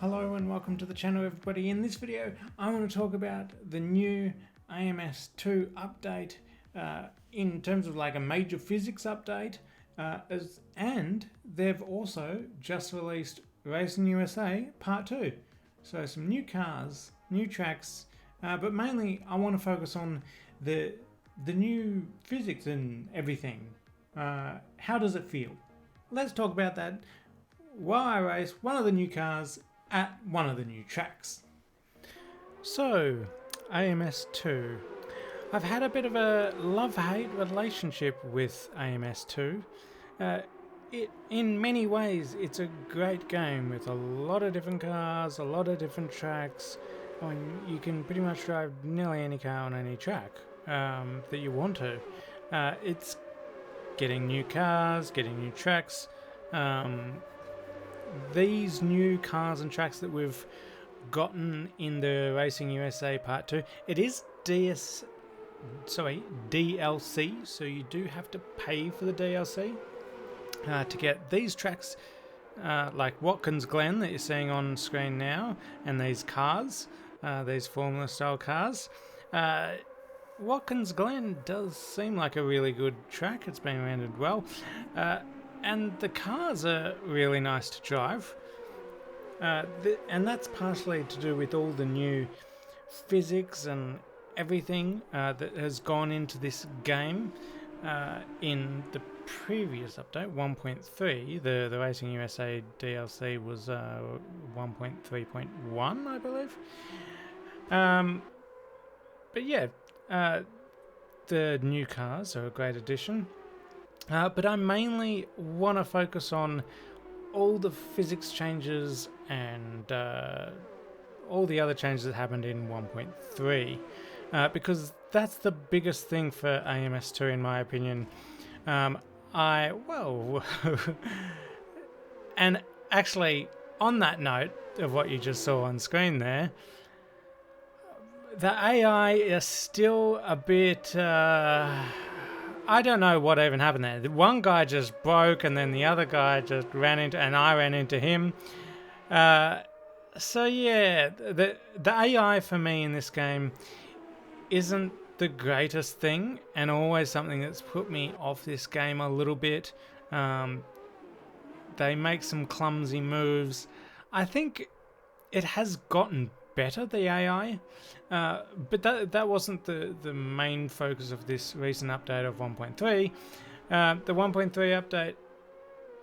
Hello and welcome to the channel, everybody. In this video I want to talk about the new AMS2 update in terms of like a major physics update, and they've also just released Racing USA Part 2. So some new cars, new tracks, but mainly I want to focus on the new physics and everything. How does it feel? Let's talk about that while I race one of the new cars at one of the new tracks. So, AMS2. I've had a bit of a love-hate relationship with AMS2. In many ways, it's a great game with a lot of different cars, a lot of different tracks. I mean, you can pretty much drive nearly any car on any track that you want to. It's getting new cars, getting new tracks. These new cars and tracks that we've gotten in the Racing USA Part 2, it is DLC, so you do have to pay for the DLC to get these tracks, like Watkins Glen that you're seeing on screen now, and these cars, these Formula style cars. Watkins Glen does seem like a really good track. It's been rendered well. And the cars are really nice to drive. And that's partially to do with all the new physics and everything that has gone into this game. In the previous update, 1.3, the Racing USA DLC was 1.3.1, I believe. But yeah, the new cars are a great addition. But I mainly want to focus on all the physics changes and all the other changes that happened in 1.3, because that's the biggest thing for AMS2 in my opinion. And actually, on that note of what you just saw on screen there, the AI is still a bit... I don't know what even happened there. One guy just broke and then the other guy just ran into, and I ran into him. So yeah, the AI for me in this game isn't the greatest thing, and always something that's put me off this game a little bit. They make some clumsy moves. I think it has gotten better, the AI, but that wasn't the main focus of this recent update of 1.3. The 1.3 update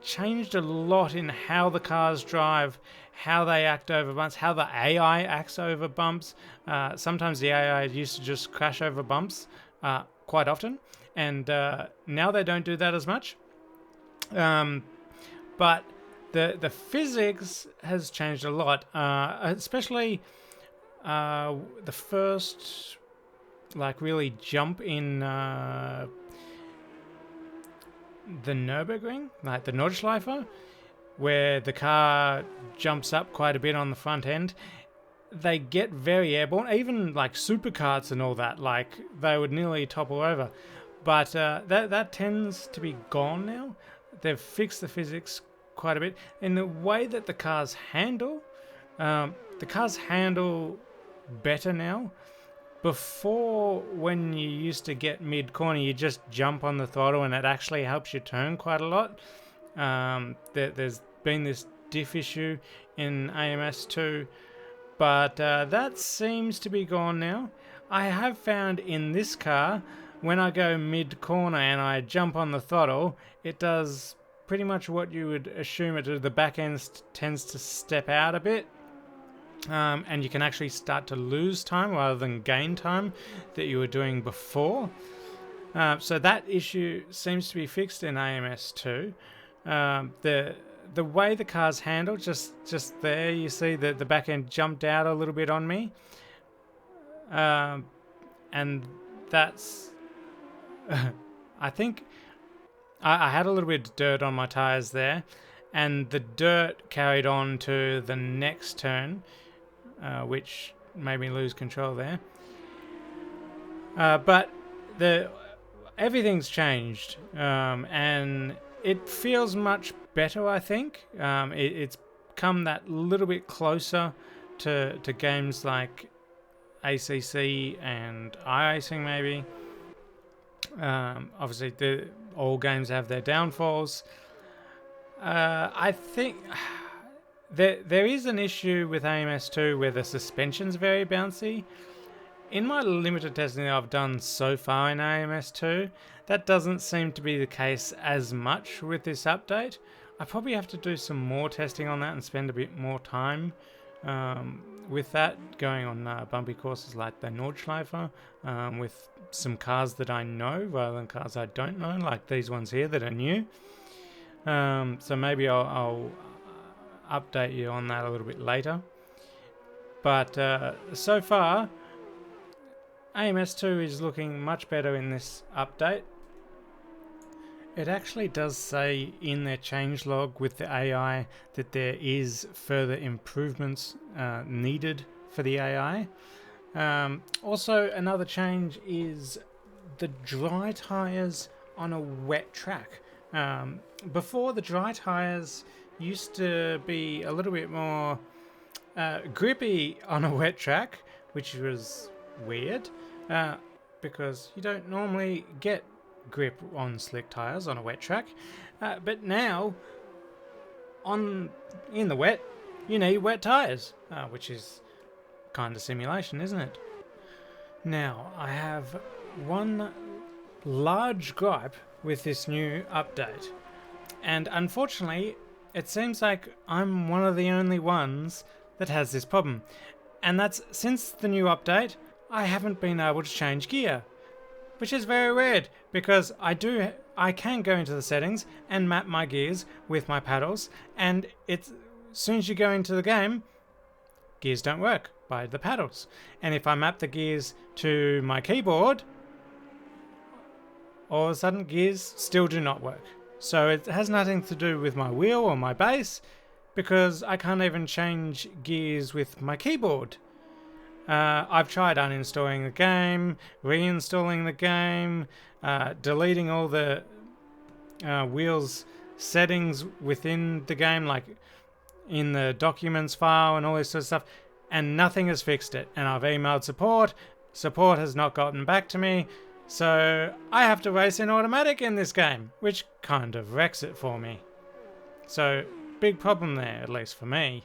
changed a lot in how the cars drive, how they act over bumps, how the AI acts over bumps. Sometimes the AI used to just crash over bumps quite often, and now they don't do that as much. But the physics has changed a lot, especially the first really jump in the Nürburgring, like the Nordschleife, where the car jumps up quite a bit on the front end. They get very airborne, even like supercarts and all that, like they would nearly topple over. But that tends to be gone now. They've fixed the physics quite a bit in the way that the cars handle. The cars handle better now. Before, when you used to get mid-corner, you just jump on the throttle and it actually helps you turn quite a lot. There's been this diff issue in AMS2, but that seems to be gone now. I have found in this car, when I go mid-corner and I jump on the throttle, it does pretty much what you would assume it does. The back end tends to step out a bit. And you can actually start to lose time rather than gain time that you were doing before. So that issue seems to be fixed in AMS2. The way the cars handle, just there, you see that the back end jumped out a little bit on me. And that's... I think I had a little bit of dirt on my tyres there, and the dirt carried on to the next turn, which made me lose control there. But everything's changed, and it feels much better, I think. It's come that little bit closer to games like ACC and iRacing maybe. Obviously, all games have their downfalls. I think there is an issue with AMS2 where the suspension's very bouncy. In my limited testing that I've done so far in AMS2, that doesn't seem to be the case as much with this update. I probably have to do some more testing on that and spend a bit more time with that, going on bumpy courses like the Nordschleife, with some cars that I know rather than cars I don't know, like these ones here that are new. So maybe I'll update you on that a little bit later. But so far, AMS2 is looking much better in this update. It actually does say in their changelog with the AI that there is further improvements needed for the AI. Also, another change is the dry tyres on a wet track. Before, the dry tyres used to be a little bit more grippy on a wet track, which was weird because you don't normally get grip on slick tyres on a wet track, but now in the wet you need wet tyres, which is kind of simulation, isn't it? Now I have one large gripe with this new update, and unfortunately it seems like I'm one of the only ones that has this problem, and that's since the new update I haven't been able to change gear, which is very weird because I can go into the settings and map my gears with my paddles, and as soon as you go into the game, gears don't work by the paddles. And if I map the gears to my keyboard, all of a sudden gears still do not work. So it has nothing to do with my wheel or my base, because I can't even change gears with my keyboard. I've tried uninstalling the game, reinstalling the game, deleting all the wheels settings within the game, like in the documents file and all this sort of stuff, and nothing has fixed it. And I've emailed support. Support has not gotten back to me, so I have to race in automatic in this game, which kind of wrecks it for me. So big problem there, at least for me.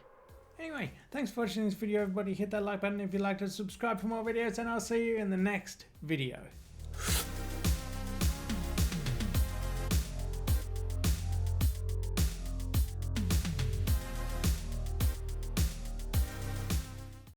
Anyway, thanks for watching this video, everybody. Hit that like button if you liked it, subscribe for more videos, and I'll see you in the next video.